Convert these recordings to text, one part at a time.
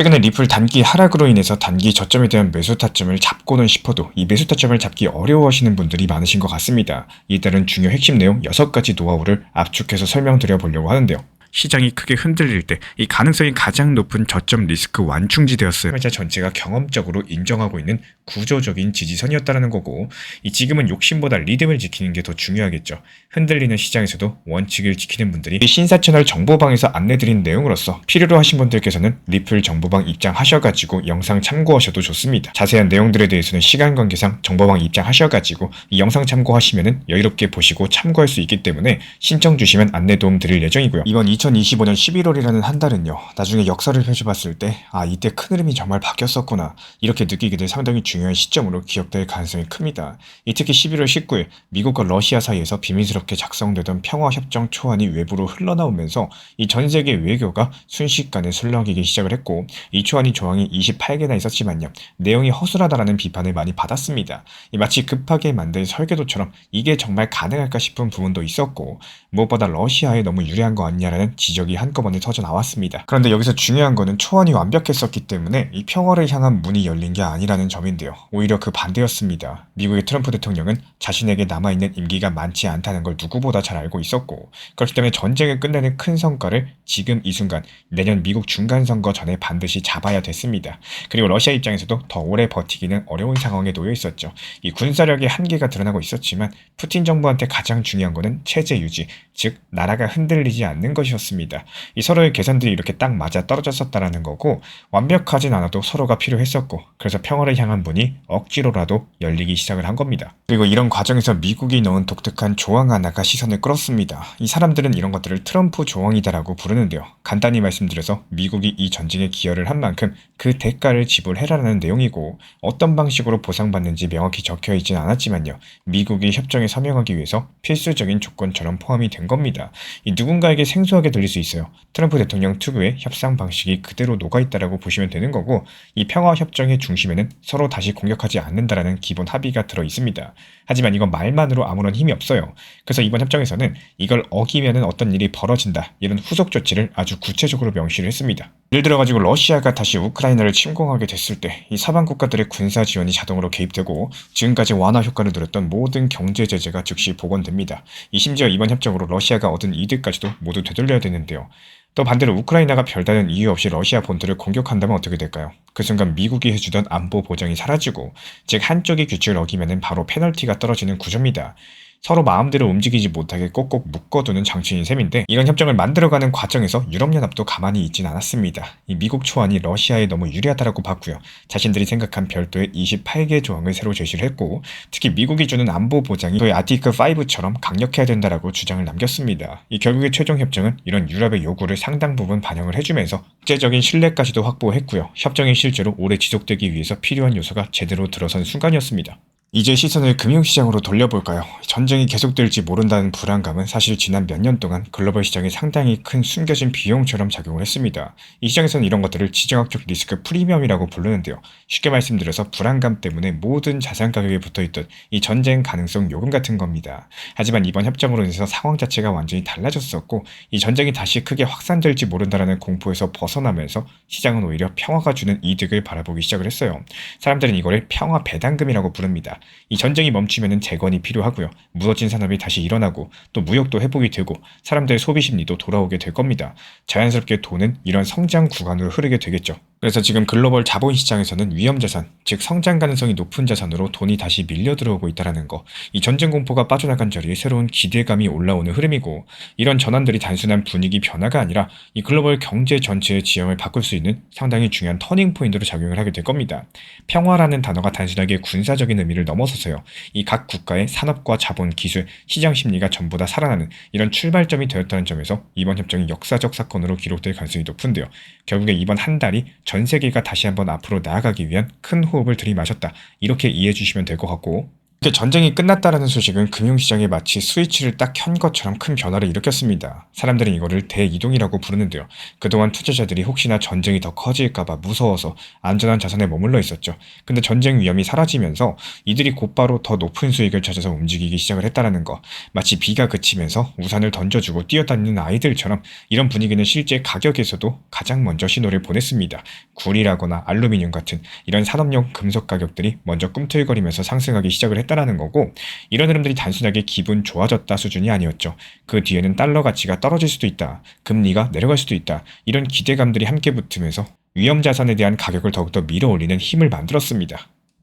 최근에 리플 단기 하락으로 인해서 단기 저점에 대한 매수 타점을 잡고는 싶어도 이 매수 타점을 잡기 어려워하시는 분들이 많으신 것 같습니다. 이에 따른 중요 핵심 내용 6가지 노하우를 압축해서 설명드려 보려고 하는데요. 시장이 크게 흔들릴 때 이 가능성이 가장 높은 저점 리스크 완충지대였어요. 투자 전체가 경험적으로 인정하고 있는 구조적인 지지선이었다는 거고, 이 지금은 욕심보다 리듬을 지키는 게 더 중요하겠죠. 흔들리는 시장에서도 원칙을 지키는 분들이 이 신사채널 정보방에서 안내드린 내용으로서 필요로 하신 분들께서는 리플 정보방 입장하셔가지고 영상 참고하셔도 좋습니다. 자세한 내용들에 대해서는 시간 관계상 정보방 입장하셔가지고 이 영상 참고하시면은 여유롭게 보시고 참고할 수 있기 때문에 신청 주시면 안내 도움 드릴 예정이고요. 이번 2025년 11월이라는 한 달은요, 나중에 역사를 펼쳐봤을 때 이때 큰 흐름이 정말 바뀌었었구나 이렇게 느끼게 될 상당히 중요한 시점으로 기억될 가능성이 큽니다. 특히 11월 19일 미국과 러시아 사이에서 비밀스럽게 작성되던 평화협정 초안이 외부로 흘러나오면서 이 전 세계 외교가 순식간에 술렁이기 시작을 했고, 이 초안이 조항이 28개나 있었지만요, 내용이 허술하다라는 비판을 많이 받았습니다. 마치 급하게 만든 설계도처럼 이게 정말 가능할까 싶은 부분도 있었고, 무엇보다 러시아에 너무 유리한 거 아니냐라는 지적이 한꺼번에 터져 나왔습니다. 그런데 여기서 중요한 거는 초안이 완벽했었기 때문에 이 평화를 향한 문이 열린 게 아니라는 점인데요. 오히려 그 반대였습니다. 미국의 트럼프 대통령은 자신에게 남아있는 임기가 많지 않다는 걸 누구보다 잘 알고 있었고, 그렇기 때문에 전쟁을 끝내는 큰 성과를 지금 이 순간 내년 미국 중간선거 전에 반드시 잡아야 됐습니다. 그리고 러시아 입장에서도 더 오래 버티기는 어려운 상황에 놓여 있었죠. 이 군사력의 한계가 드러나고 있었지만 푸틴 정부한테 가장 중요한 거는 체제 유지, 즉 나라가 흔들리지 않는 것이었습니다. 이 서로의 계산들이 이렇게 딱 맞아 떨어졌었다라는 거고, 완벽하진 않아도 서로가 필요했었고, 그래서 평화를 향한 문이 억지로라도 열리기 시작을 한 겁니다. 그리고 이런 과정에서 미국이 넣은 독특한 조항 하나가 시선을 끌었습니다. 이 사람들은 이런 것들을 트럼프 조항이다라고 부르는데요. 간단히 말씀드려서 미국이 이 전쟁에 기여를 한 만큼 그 대가를 지불해라라는 내용이고, 어떤 방식으로 보상받는지 명확히 적혀있진 않았지만요, 미국이 협정에 서명하기 위해서 필수적인 조건처럼 포함이 된 겁니다. 이 누군가에게 생소하게 들릴 수 있어요. 트럼프 대통령 특유의 협상 방식이 그대로 녹아있다라고 보시면 되는 거고, 이 평화협정의 중심에는 서로 다시 공격하지 않는다라는 기본 합의가 들어 있습니다. 하지만 이건 말만으로 아무런 힘이 없어요. 그래서 이번 협정에서는 이걸 어기면은 어떤 일이 벌어진다, 이런 후속 조치를 아주 구체적으로 명시를 했습니다. 예를 들어가지고 러시아가 다시 우크라이나를 침공하게 됐을 때 이 서방 국가들의 군사 지원이 자동으로 개입되고, 지금까지 완화 효과를 누렸던 모든 경제 제재가 즉시 복원됩니다. 심지어 이번 협정으로 러시아가 얻은 이득까지도 모두 되돌려야 되는데요. 또 반대로 우크라이나가 별다른 이유 없이 러시아 본토를 공격한다면 어떻게 될까요? 그 순간 미국이 해주던 안보 보장이 사라지고, 즉 한쪽이 규칙을 어기면 바로 페널티가 떨어지는 구조입니다. 서로 마음대로 움직이지 못하게 꼭꼭 묶어두는 장치인 셈인데, 이런 협정을 만들어가는 과정에서 유럽연합도 가만히 있진 않았습니다. 이 미국 초안이 러시아에 너무 유리하다라고 봤고요. 자신들이 생각한 별도의 28개 조항을 새로 제시를 했고, 특히 미국이 주는 안보 보장이 소위 아티클 5처럼 강력해야 된다라고 주장을 남겼습니다. 결국의 최종 협정은 이런 유럽의 요구를 상당 부분 반영을 해주면서 국제적인 신뢰까지도 확보했고요. 협정이 실제로 오래 지속되기 위해서 필요한 요소가 제대로 들어선 순간이었습니다. 이제 시선을 금융시장으로 돌려볼까요? 전쟁이 계속될지 모른다는 불안감은 사실 지난 몇 년 동안 글로벌 시장에 상당히 큰 숨겨진 비용처럼 작용을 했습니다. 이 시장에서는 이런 것들을 지정학적 리스크 프리미엄이라고 부르는데요. 쉽게 말씀드려서 불안감 때문에 모든 자산 가격에 붙어있던 이 전쟁 가능성 요금 같은 겁니다. 하지만 이번 협정으로 인해서 상황 자체가 완전히 달라졌었고, 이 전쟁이 다시 크게 확산될지 모른다는 공포에서 벗어나면서 시장은 오히려 평화가 주는 이득을 바라보기 시작을 했어요. 사람들은 이거를 평화 배당금이라고 부릅니다. 이 전쟁이 멈추면 재건이 필요하고요. 무너진 산업이 다시 일어나고, 또 무역도 회복이 되고, 사람들의 소비 심리도 돌아오게 될 겁니다. 자연스럽게 돈은 이런 성장 구간으로 흐르게 되겠죠. 그래서 지금 글로벌 자본시장에서는 위험자산, 즉 성장 가능성이 높은 자산으로 돈이 다시 밀려 들어오고 있다는 거, 이 전쟁 공포가 빠져나간 자리에 새로운 기대감이 올라오는 흐름이고, 이런 전환들이 단순한 분위기 변화가 아니라 이 글로벌 경제 전체의 지형을 바꿀 수 있는 상당히 중요한 터닝 포인트로 작용을 하게 될 겁니다. 평화라는 단어가 단순하게 군사적인 의미를 넘어서서요, 이 각 국가의 산업과 자본, 기술, 시장 심리가 전부 다 살아나는 이런 출발점이 되었다는 점에서 이번 협정이 역사적 사건으로 기록될 가능성이 높은데요. 결국에 이번 한 달이 전 세계가 다시 한번 앞으로 나아가기 위한 큰 호흡을 들이마셨다, 이렇게 이해해 주시면 될 것 같고, 이렇게 전쟁이 끝났다라는 소식은 금융시장에 마치 스위치를 딱 켠 것처럼 큰 변화를 일으켰습니다. 사람들은 이거를 대이동이라고 부르는데요. 그동안 투자자들이 혹시나 전쟁이 더 커질까봐 무서워서 안전한 자산에 머물러 있었죠. 근데 전쟁 위험이 사라지면서 이들이 곧바로 더 높은 수익을 찾아서 움직이기 시작을 했다라는 거. 마치 비가 그치면서 우산을 던져주고 뛰어다니는 아이들처럼 이런 분위기는 실제 가격에서도 가장 먼저 신호를 보냈습니다. 구리라거나 알루미늄 같은 이런 산업용 금속 가격들이 먼저 꿈틀거리면서 상승하기 시작을 했다라는 거고, 이런 흐름들이 단순하게 기분 좋아졌다 수준이 아니었죠. 그 뒤에는 달러 가치가 떨어질 수도 있다, 금리가 내려갈 수도 있다, 이런 기대감들이 함께 붙으면서 위험 자산에 대한 가격을 더욱더 밀어올리는 힘을 만들었습니다.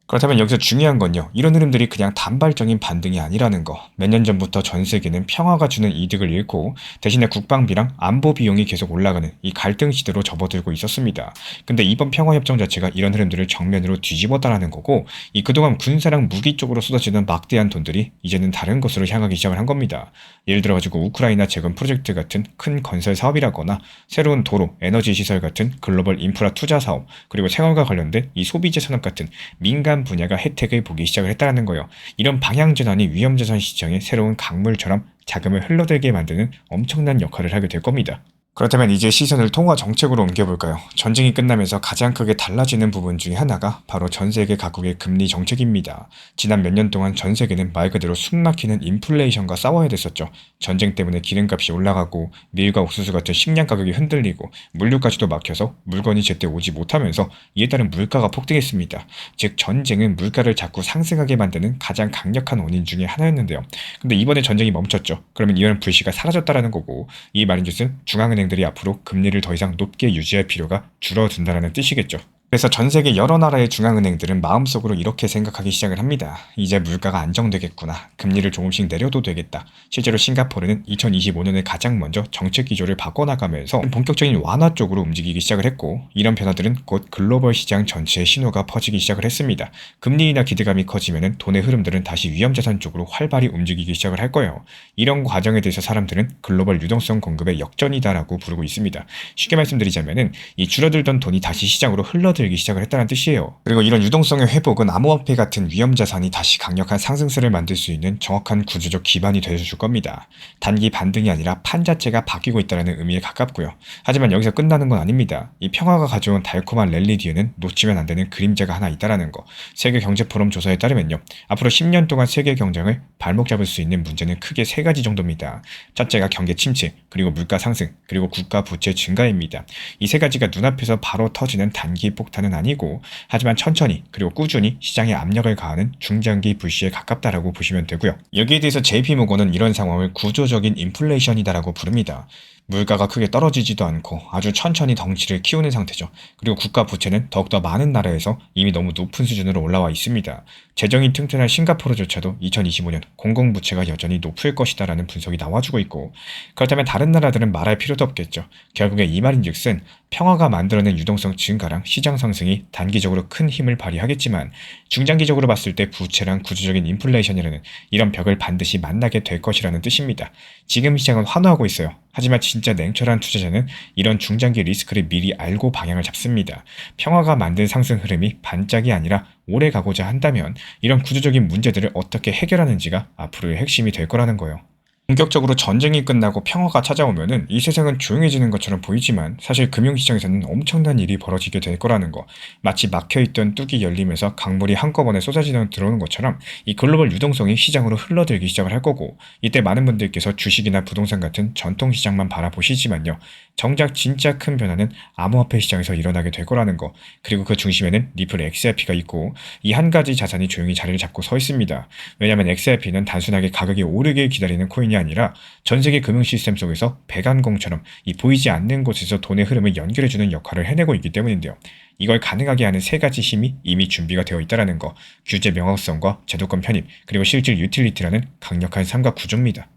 그렇다면 여기서 중요한 건요, 이런 흐름들이 그냥 단발적인 반등이 아니라는 거. 몇 년 전부터 전 세계는 평화가 주는 이득을 잃고 대신에 국방비랑 안보 비용이 계속 올라가는 이 갈등 시대로 접어들고 있었습니다. 근데 이번 평화협정 자체가 이런 흐름들을 정면으로 뒤집었다라는 거고, 이 그동안 군사랑 무기 쪽으로 쏟아지는 막대한 돈들이 이제는 다른 곳으로 향하기 시작을 한 겁니다. 예를 들어가지고 우크라이나 재건 프로젝트 같은 큰 건설 사업이라거나 새로운 도로, 에너지 시설 같은 글로벌 인프라 투자 사업, 그리고 생활과 관련된 이 소비재 산업 같은 민간 분야가 혜택을 보기 시작을 했다는 거예요. 이런 방향 전환이 위험자산 시장에 새로운 강물처럼 자금을 흘러들게 만드는 엄청난 역할을 하게 될 겁니다. 그렇다면 이제 시선을 통화 정책으로 옮겨볼까요? 전쟁이 끝나면서 가장 크게 달라지는 부분 중에 하나가 바로 전 세계 각국의 금리 정책입니다. 지난 몇 년 동안 전 세계는 말 그대로 숨막히는 인플레이션과 싸워야 됐었죠. 전쟁 때문에 기름값이 올라가고 밀과 옥수수 같은 식량 가격이 흔들리고 물류까지도 막혀서 물건이 제때 오지 못하면서 이에 따른 물가가 폭등했습니다. 즉 전쟁은 물가를 자꾸 상승하게 만드는 가장 강력한 원인 중에 하나였는데요. 근데 이번에 전쟁이 멈췄죠. 그러면 이런 불씨가 사라졌다라는 거고, 이 말인즉슨 중앙은행 들이 앞으로 금리를 더 이상 높게 유지할 필요가 줄어든다는 뜻이겠죠. 그래서 전 세계 여러 나라의 중앙은행들은 마음속으로 이렇게 생각하기 시작을 합니다. 이제 물가가 안정되겠구나. 금리를 조금씩 내려도 되겠다. 실제로 싱가포르는 2025년에 가장 먼저 정책 기조를 바꿔나가면서 본격적인 완화 쪽으로 움직이기 시작을 했고, 이런 변화들은 곧 글로벌 시장 전체의 신호가 퍼지기 시작을 했습니다. 금리나 기대감이 커지면 돈의 흐름들은 다시 위험자산 쪽으로 활발히 움직이기 시작을 할 거예요. 이런 과정에 대해서 사람들은 글로벌 유동성 공급의 역전이다라고 부르고 있습니다. 쉽게 말씀드리자면 이 줄어들던 돈이 다시 시장으로 흘러들기 시작을 했다는 뜻이에요. 그리고 이런 유동성의 회복은 암호화폐 같은 위험자산이 다시 강력한 상승세를 만들 수 있는 정확한 구조적 기반이 되어줄 겁니다. 단기 반등이 아니라 판 자체가 바뀌고 있다는 의미에 가깝고요. 하지만 여기서 끝나는 건 아닙니다. 이 평화가 가져온 달콤한 랠리 뒤에는 놓치면 안 되는 그림자가 하나 있다는 거. 세계경제포럼 조사에 따르면요, 앞으로 10년 동안 세계 경쟁을 발목 잡을 수 있는 문제는 크게 세 가지 정도입니다. 첫째가 경기 침체, 그리고 물가 상승, 그리고 국가 부채 증가입니다. 이 세 가지가 눈앞에서 바로 터지는 단기 폭탄은 아니고, 하지만 천천히 그리고 꾸준히 시장에 압력을 가하는 중장기 불씨에 가깝다라고 보시면 되고요. 여기에 대해서 JP모건은 이런 상황을 구조적인 인플레이션이다라고 부릅니다. 물가가 크게 떨어지지도 않고 아주 천천히 덩치를 키우는 상태죠. 그리고 국가 부채는 더욱더 많은 나라에서 이미 너무 높은 수준으로 올라와 있습니다. 재정이 튼튼한 싱가포르조차도 2025년 공공부채가 여전히 높을 것이다라는 분석이 나와주고 있고, 그렇다면 다른 나라들은 말할 필요도 없겠죠. 결국에 이 말인즉슨 평화가 만들어낸 유동성 증가랑 시장 상승이 단기적으로 큰 힘을 발휘하겠지만, 중장기적으로 봤을 때 부채랑 구조적인 인플레이션이라는 이런 벽을 반드시 만나게 될 것이라는 뜻입니다. 지금 시장은 환호하고 있어요. 하지만 진짜 냉철한 투자자는 이런 중장기 리스크를 미리 알고 방향을 잡습니다. 평화가 만든 상승 흐름이 반짝이 아니라 오래 가고자 한다면 이런 구조적인 문제들을 어떻게 해결하는지가 앞으로의 핵심이 될 거라는 거예요. 본격적으로 전쟁이 끝나고 평화가 찾아오면은 이 세상은 조용해지는 것처럼 보이지만 사실 금융시장에서는 엄청난 일이 벌어지게 될 거라는 거. 마치 막혀있던 뚝이 열리면서 강물이 한꺼번에 쏟아지는 들어오는 것처럼 이 글로벌 유동성이 시장으로 흘러들기 시작을 할 거고, 이때 많은 분들께서 주식이나 부동산 같은 전통시장만 바라보시지만요, 정작 진짜 큰 변화는 암호화폐 시장에서 일어나게 될 거라는 거. 그리고 그 중심에는 리플 XRP가 있고, 이 한 가지 자산이 조용히 자리를 잡고 서 있습니다. 왜냐하면 XRP는 단순하게 가격이 오르길 기다리는 코인이 아니라 전 세계 금융 시스템 속에서 배관공처럼 이 보이지 않는 곳에서 돈의 흐름을 연결해주는 역할을 해내고 있기 때문인데요. 이걸 가능하게 하는 세 가지 힘이 이미 준비가 되어 있다는 거. 규제 명확성과 제도권 편입, 그리고 실질 유틸리티라는 강력한 삼각 구조입니다.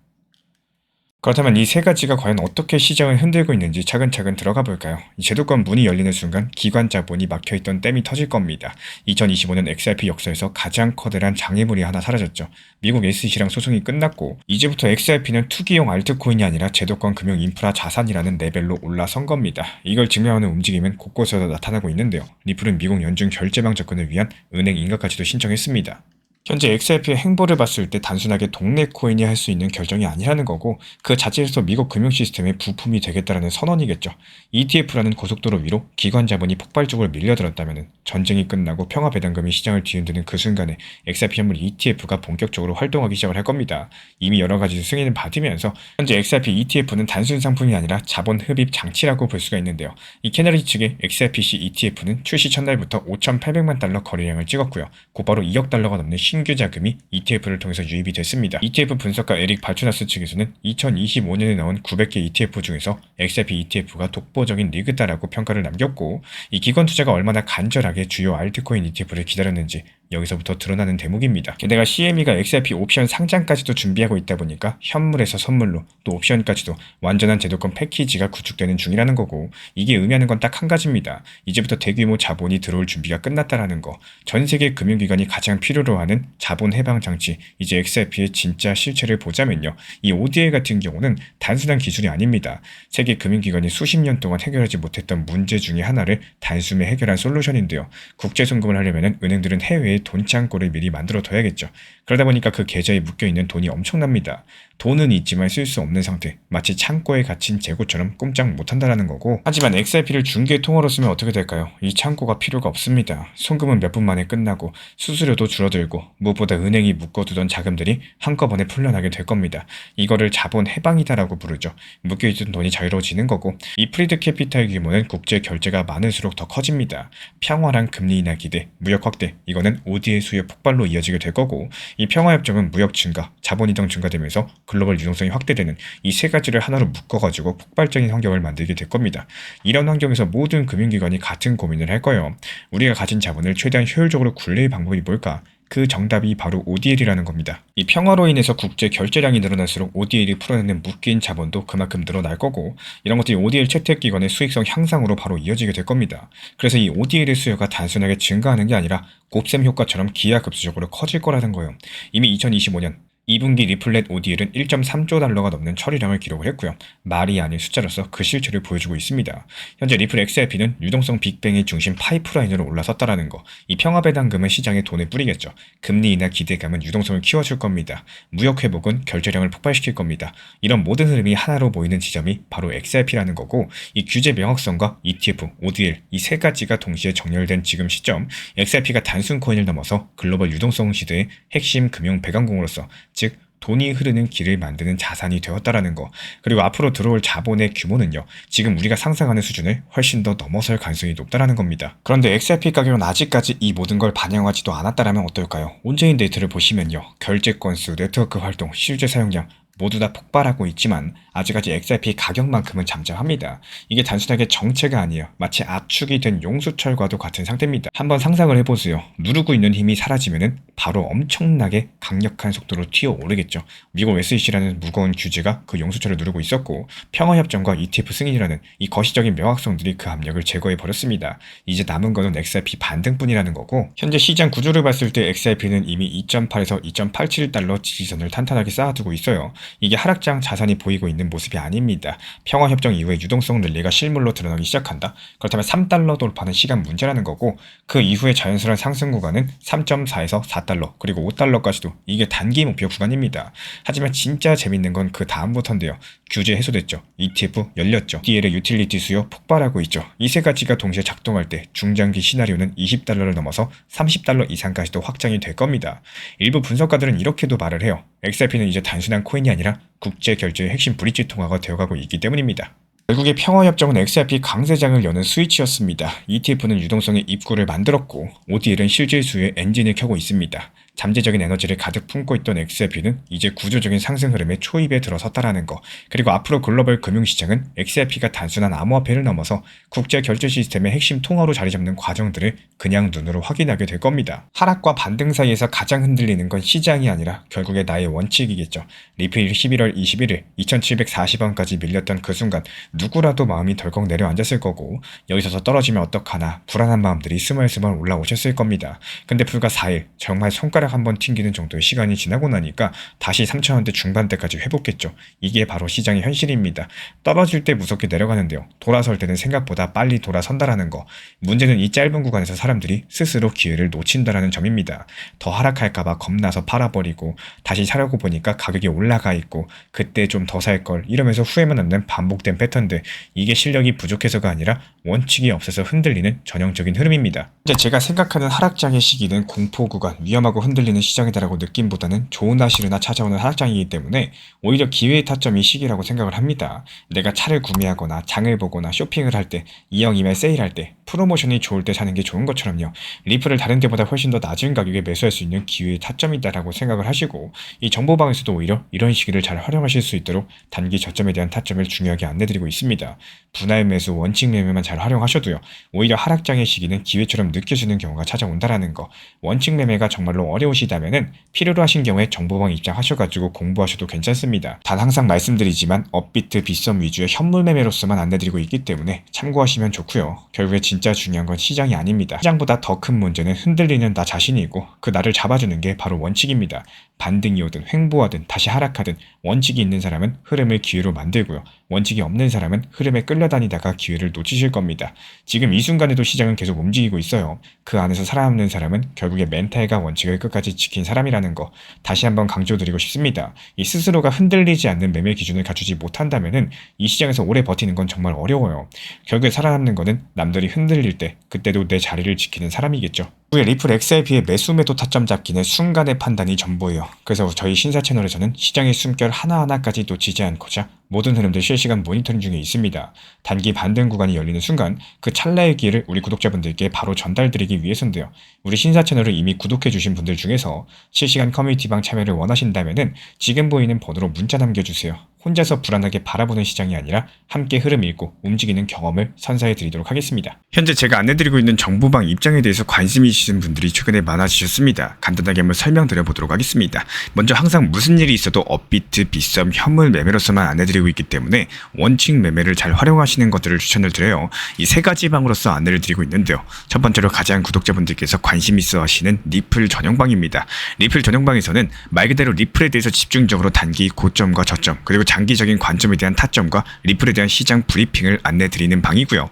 그렇다면 이 세 가지가 과연 어떻게 시장을 흔들고 있는지 차근차근 들어가 볼까요? 이 제도권 문이 열리는 순간 기관 자본이 막혀있던 댐이 터질 겁니다. 2025년 XRP 역사에서 가장 커다란 장애물이 하나 사라졌죠. 미국 SEC랑 소송이 끝났고, 이제부터 XRP는 투기용 알트코인이 아니라 제도권 금융 인프라 자산이라는 레벨로 올라선 겁니다. 이걸 증명하는 움직임은 곳곳에서 나타나고 있는데요. 리플은 미국 연준 결제망 접근을 위한 은행 인가까지도 신청했습니다. 현재 XRP의 행보를 봤을 때 단순하게 동네 코인이 할 수 있는 결정이 아니라는 거고 그 자체에서 미국 금융 시스템의 부품이 되겠다라는 선언이겠죠. ETF라는 고속도로 위로 기관 자본이 폭발적으로 밀려들었다면 전쟁이 끝나고 평화 배당금이 시장을 뒤흔드는 그 순간에 XRP 현물 ETF가 본격적으로 활동하기 시작을 할 겁니다. 이미 여러 가지 승인을 받으면서 현재 XRP ETF는 단순 상품이 아니라 자본 흡입 장치라고 볼 수가 있는데요. 이 캐너리 측의 XRPC ETF는 출시 첫날부터 5,800만 달러 거래량을 찍었고요. 곧바로 2억 달러가 넘는 신규 자금이 ETF를 통해서 유입이 됐습니다. ETF 분석가 에릭 발투나스 측에서는 2025년에 나온 900개 ETF 중에서 XRP ETF가 독보적인 리그다라고 평가를 남겼고 이 기관 투자가 얼마나 간절하게 주요 알트코인 ETF를 기다렸는지 여기서부터 드러나는 대목입니다. 게다가 CME가 XRP 옵션 상장까지도 준비하고 있다 보니까 현물에서 선물로 또 옵션까지도 완전한 제도권 패키지가 구축되는 중이라는 거고 이게 의미하는 건 딱 한 가지입니다. 이제부터 대규모 자본이 들어올 준비가 끝났다라는 거. 전 세계 금융기관이 가장 필요로 하는 자본 해방 장치 이제 XRP의 진짜 실체를 보자면요. 이 ODL 같은 경우는 단순한 기술이 아닙니다. 세계 금융기관이 수십 년 동안 해결하지 못했던 문제 중에 하나를 단숨에 해결한 솔루션인데요. 국제 송금을 하려면 은행들은 해외에 돈 창고를 미리 만들어 둬야겠죠. 그러다 보니까 그 계좌에 묶여있는 돈이 엄청납니다. 돈은 있지만 쓸 수 없는 상태, 마치 창고에 갇힌 재고처럼 꼼짝 못한다는 거고 하지만 XRP를 중개통화로 쓰면 어떻게 될까요? 이 창고가 필요가 없습니다. 송금은 몇 분 만에 끝나고 수수료도 줄어들고 무엇보다 은행이 묶어두던 자금들이 한꺼번에 풀려나게 될 겁니다. 이거를 자본 해방이다라고 부르죠. 묶여있던 돈이 자유로워지는 거고 이 프리드 캐피탈 규모는 국제 결제가 많을수록 더 커집니다. 평화랑 금리 인하 기대, 무역 확대, 이거는 OD의 수요 폭발로 이어지게 될 거고 이 평화협정은 무역 증가, 자본 이동 증가되면서 글로벌 유동성이 확대되는 이 세 가지를 하나로 묶어가지고 폭발적인 환경을 만들게 될 겁니다. 이런 환경에서 모든 금융기관이 같은 고민을 할 거예요. 우리가 가진 자본을 최대한 효율적으로 굴릴 방법이 뭘까? 그 정답이 바로 ODL이라는 겁니다. 이 평화로 인해서 국제 결제량이 늘어날수록 ODL이 풀어내는 묶인 자본도 그만큼 늘어날 거고 이런 것들이 ODL 채택기관의 수익성 향상으로 바로 이어지게 될 겁니다. 그래서 이 ODL의 수요가 단순하게 증가하는 게 아니라 곱셈 효과처럼 기하급수적으로 커질 거라는 거예요. 이미 2025년 2분기 리플렛 ODL은 1.3조 달러가 넘는 처리량을 기록을 했고요. 말이 아닌 숫자로서 그 실체를 보여주고 있습니다. 현재 리플 XRP는 유동성 빅뱅의 중심 파이프라인으로 올라섰다라는 거. 이 평화배당금은 시장에 돈을 뿌리겠죠. 금리 인하 기대감은 유동성을 키워줄 겁니다. 무역 회복은 결제량을 폭발시킬 겁니다. 이런 모든 흐름이 하나로 모이는 지점이 바로 XRP라는 거고 이 규제 명확성과 ETF, ODL 이 세 가지가 동시에 정렬된 지금 시점 XRP가 단순 코인을 넘어서 글로벌 유동성 시대의 핵심 금융 배관공으로서 즉 돈이 흐르는 길을 만드는 자산이 되었다라는 거. 그리고 앞으로 들어올 자본의 규모는요. 지금 우리가 상상하는 수준을 훨씬 더 넘어설 가능성이 높다라는 겁니다. 그런데 XRP 가격은 아직까지 이 모든 걸 반영하지도 않았다라면 어떨까요? 온체인 데이터를 보시면요. 결제 건수, 네트워크 활동, 실제 사용량 모두 다 폭발하고 있지만 아직까지 XRP 가격만큼은 잠잠합니다. 이게 단순하게 정체가 아니에요. 마치 압축이 된 용수철과도 같은 상태입니다. 한번 상상을 해보세요. 누르고 있는 힘이 사라지면은 바로 엄청나게 강력한 속도로 튀어오르겠죠. 미국 SEC라는 무거운 규제가 그 용수철을 누르고 있었고 평화협정과 ETF 승인이라는 이 거시적인 명확성들이 그 압력을 제거해버렸습니다. 이제 남은 거는 XRP 반등뿐이라는 거고 현재 시장 구조를 봤을 때 XRP는 이미 2.8에서 2.87달러 지지선을 탄탄하게 쌓아두고 있어요. 이게 하락장 자산이 보이고 있는 모습이 아닙니다. 평화협정 이후에 유동성 랠리가 실물로 드러나기 시작한다. 그렇다면 3달러 돌파는 시간 문제라는 거고 그 이후에 자연스러운 상승 구간은 3.4에서 4달러 그리고 5달러까지도 이게 단기 목표 구간입니다. 하지만 진짜 재밌는 건 그 다음부터인데요. 규제 해소됐죠. ETF 열렸죠. DL의 유틸리티 수요 폭발하고 있죠. 이 세 가지가 동시에 작동할 때 중장기 시나리오는 20달러를 넘어서 30달러 이상까지도 확장이 될 겁니다. 일부 분석가들은 이렇게도 말을 해요. XRP는 이제 단순한 코인이 아니라 국제 결제의 핵심 브릿지 통화가 되어가고 있기 때문입니다. 결국에 평화협정은 XRP 강세장을 여는 스위치였습니다. ETF는 유동성의 입구를 만들었고 ODL은 실질 수요의 엔진을 켜고 있습니다. 잠재적인 에너지를 가득 품고 있던 XRP는 이제 구조적인 상승 흐름의 초입에 들어섰다라는 거. 그리고 앞으로 글로벌 금융시장은 XRP가 단순한 암호화폐를 넘어서 국제 결제 시스템의 핵심 통화로 자리 잡는 과정들을 그냥 눈으로 확인하게 될 겁니다. 하락과 반등 사이에서 가장 흔들리는 건 시장이 아니라 결국에 나의 원칙이겠죠. 리플이 11월 21일 2740원까지 밀렸던 그 순간 누구라도 마음이 덜컥 내려앉았을 거고 여기서 떨어지면 어떡하나 불안한 마음들이 스멀스멀 올라오셨을 겁니다. 근데 불과 4일, 정말 손가락 한번 튕기는 정도의 시간이 지나고 나니까 다시 3,000원대 중반대까지 회복했죠. 이게 바로 시장의 현실입니다. 떨어질 때 무섭게 내려가는데요. 돌아설 때는 생각보다 빨리 돌아선다라는 거. 문제는 이 짧은 구간에서 사람들이 스스로 기회를 놓친다라는 점입니다. 더 하락할까봐 겁나서 팔아버리고 다시 사려고 보니까 가격이 올라가 있고 그때 좀 더 살걸 이러면서 후회만 남는 반복된 패턴들. 이게 실력이 부족해서가 아니라 원칙이 없어서 흔들리는 전형적인 흐름입니다. 이제 제가 생각하는 하락장의 시기는 공포 구간, 위험하고 흔들리는 시장이다라고 느낌보다는 좋으나 싫으나 찾아오는 하락장이기 때문에 오히려 기회의 타점이 시기라고 생각을 합니다. 내가 차를 구매하거나 장을 보거나 쇼핑을 할 때, 이왕이면 세일할 때, 프로모션이 좋을 때 사는 게 좋은 것처럼요. 리플을 다른 데보다 훨씬 더 낮은 가격에 매수할 수 있는 기회의 타점이다라고 생각을 하시고 이 정보방에서도 오히려 이런 시기를 잘 활용하실 수 있도록 단기 저점에 대한 타점을 중요하게 안내드리고 있습니다. 분할 매수, 원칙 매매만 잘 활용하셔도요. 오히려 하락장의 시기는 기회처럼 느껴지는 경우가 찾아온다라는 거. 원칙 매매가 정말로 어려우시다면은 필요로 하신 경우에 정보방 입장하셔가지고 공부하셔도 괜찮습니다. 단 항상 말씀드리지만 업비트, 빗썸 위주의 현물 매매로서만 안내드리고 있기 때문에 참고하시면 좋고요. 결국에 진짜 중요한 건 시장이 아닙니다. 시장보다 더 큰 문제는 흔들리는 나 자신이고 그 나를 잡아주는 게 바로 원칙입니다. 반등이 오든 횡보하든 다시 하락하든 원칙이 있는 사람은 흐름을 기회로 만들고요. 원칙이 없는 사람은 흐름에 끌려다니다가 기회를 놓치실 겁니다. 지금 이 순간에도 시장은 계속 움직이고 있어요. 그 안에서 살아남는 사람은 결국에 멘탈과 원칙을 끝까지 지킨 사람이라는 거 다시 한번 강조드리고 싶습니다. 이 스스로가 흔들리지 않는 매매 기준을 갖추지 못한다면은 이 시장에서 오래 버티는 건 정말 어려워요. 결국에 살아남는 거는 남들이 흔들릴 때 그때도 내 자리를 지키는 사람이겠죠. 후에 리플 XRP의 매수 매도 타점 잡기는 순간의 판단이 전부예요. 그래서 저희 신사 채널에서는 시장의 숨결 하나하나까지 놓치지 않고자 모든 흐름들 실시간 모니터링 중에 있습니다. 단기 반등 구간이 열리는 순간 그 찰나의 기회를 우리 구독자분들께 바로 전달드리기 위해서인데요. 우리 신사 채널을 이미 구독해주신 분들 중에서 실시간 커뮤니티방 참여를 원하신다면은 지금 보이는 번호로 문자 남겨주세요. 혼자서 불안하게 바라보는 시장이 아니라 함께 흐름 읽고 움직이는 경험을 선사해 드리도록 하겠습니다. 현재 제가 안내드리고 있는 정보방 입장에 대해서 관심이 있으신 분들이 최근에 많아지셨습니다. 간단하게 한번 설명드려 보도록 하겠습니다. 먼저 항상 무슨 일이 있어도 업비트, 빗썸, 현물 매매로서만 안내드리고 있기 때문에 원칙 매매를 잘 활용하시는 것들을 추천을 드려요. 이 세 가지 방으로서 안내를 드리고 있는데요. 첫 번째로 가장 구독자분들께서 관심 있어 하시는 리플 전용방입니다. 리플 전용방에서는 말 그대로 리플에 대해서 집중적으로 단기 고점과 저점 그리고 장기적인 관점에 대한 타점과 리플에 대한 시장 브리핑을 안내드리는 방이고요.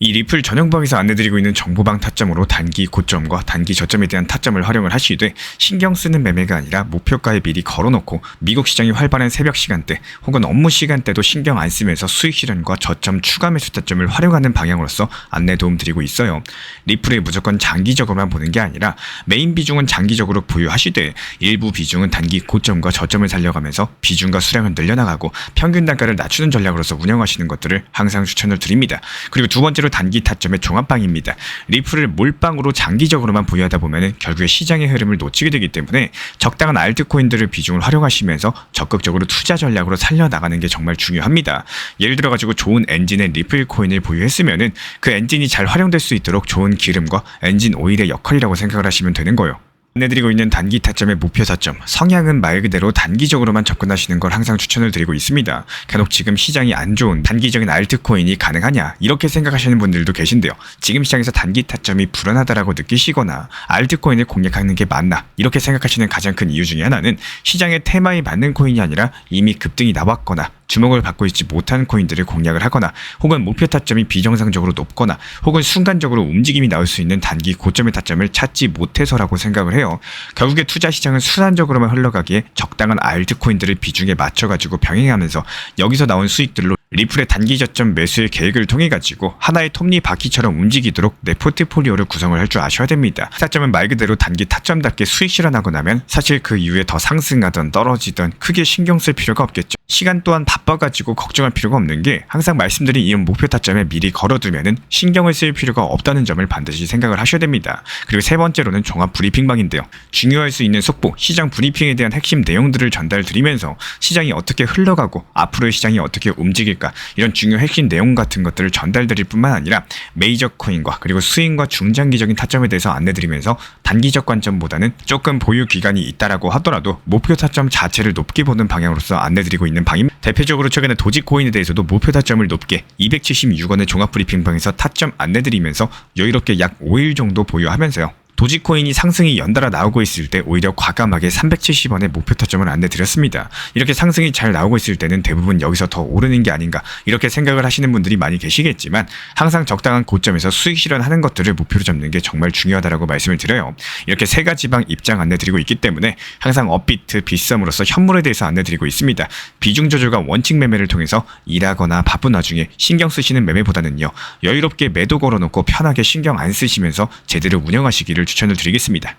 이 리플 전용방에서 안내드리고 있는 정보방 타점으로 단기 고점과 단기 저점에 대한 타점을 활용을 하시되 신경 쓰는 매매가 아니라 목표가에 미리 걸어놓고 미국 시장이 활발한 새벽 시간대 혹은 업무 시간대도 신경 안 쓰면서 수익 실현과 저점 추가 매수 타점을 활용하는 방향으로서 안내 도움 드리고 있어요. 리플에 무조건 장기적으로만 보는 게 아니라 메인 비중은 장기적으로 보유하시되 일부 비중은 단기 고점과 저점을 살려가면서 비중과 수량을 늘려나가고 평균 단가를 낮추는 전략으로서 운영하시는 것들을 항상 추천을 드립니다. 그리고 두 번째로 단기 타점의 종합방입니다. 리플을 몰빵으로 장기적으로만 보유하다 보면 결국에 시장의 흐름을 놓치게 되기 때문에 적당한 알트코인들을 비중을 활용하시면서 적극적으로 투자 전략으로 살려나가는 게 정말 중요합니다. 예를 들어가지고 좋은 엔진의 리플 코인을 보유했으면은 그 엔진이 잘 활용될 수 있도록 좋은 기름과 엔진 오일의 역할이라고 생각을 하시면 되는 거예요. 안내드리고 있는 단기 타점의 목표 타점, 성향은 말 그대로 단기적으로만 접근하시는 걸 항상 추천을 드리고 있습니다. 간혹 지금 시장이 안 좋은 단기적인 알트코인이 가능하냐 이렇게 생각하시는 분들도 계신데요. 지금 시장에서 단기 타점이 불안하다라고 느끼시거나 알트코인을 공략하는 게 맞나 이렇게 생각하시는 가장 큰 이유 중에 하나는 시장의 테마에 맞는 코인이 아니라 이미 급등이 나왔거나 주목을 받고 있지 못한 코인들을 공략을 하거나 혹은 목표 타점이 비정상적으로 높거나 혹은 순간적으로 움직임이 나올 수 있는 단기 고점의 타점을 찾지 못해서라고 생각을 해요. 결국에 투자 시장은 순환적으로만 흘러가기에 적당한 알트코인들을 비중에 맞춰가지고 병행하면서 여기서 나온 수익들로 리플의 단기 저점 매수의 계획을 통해 가지고 하나의 톱니바퀴처럼 움직이도록 내 포트폴리오를 구성을 할 줄 아셔야 됩니다. 타점은 말 그대로 단기 타점답게 수익 실현하고 나면 사실 그 이후에 더 상승하던 떨어지던 크게 신경 쓸 필요가 없겠죠. 시간 또한 바빠가지고 걱정할 필요가 없는 게 항상 말씀드린 이런 목표 타점에 미리 걸어두면은 신경을 쓸 필요가 없다는 점을 반드시 생각을 하셔야 됩니다. 그리고 세 번째로는 종합 브리핑방인데요. 중요할 수 있는 속보, 시장 브리핑에 대한 핵심 내용들을 전달드리면서 시장이 어떻게 흘러가고 앞으로의 시장이 어떻게 움직일까 이런 중요 핵심 내용 같은 것들을 전달드릴 뿐만 아니라 메이저 코인과 그리고 스윙과 중장기적인 타점에 대해서 안내드리면서 단기적 관점보다는 조금 보유 기간이 있다라고 하더라도 목표 타점 자체를 높게 보는 방향으로서 안내드리고 있는 드리는 방입니다. 대표적으로 최근에 도지코인에 대해서도 목표 타점을 높게 276원의 종합브리핑방에서 타점 안내드리면서 여유롭게 약 5일 정도 보유하면서요. 도지코인이 상승이 연달아 나오고 있을 때 오히려 과감하게 370원의 목표 타점을 안내드렸습니다. 이렇게 상승이 잘 나오고 있을 때는 대부분 여기서 더 오르는 게 아닌가 이렇게 생각을 하시는 분들이 많이 계시겠지만 항상 적당한 고점에서 수익 실현하는 것들을 목표로 잡는 게 정말 중요하다고 말씀을 드려요. 이렇게 세 가지 방 입장 안내드리고 있기 때문에 항상 업비트, 빗썸으로서 현물에 대해서 안내드리고 있습니다. 비중 조절과 원칙 매매를 통해서 일하거나 바쁜 와중에 신경 쓰시는 매매보다는요. 여유롭게 매도 걸어놓고 편하게 신경 안 쓰시면서 제대로 운영하시기를 추천을 드리겠습니다.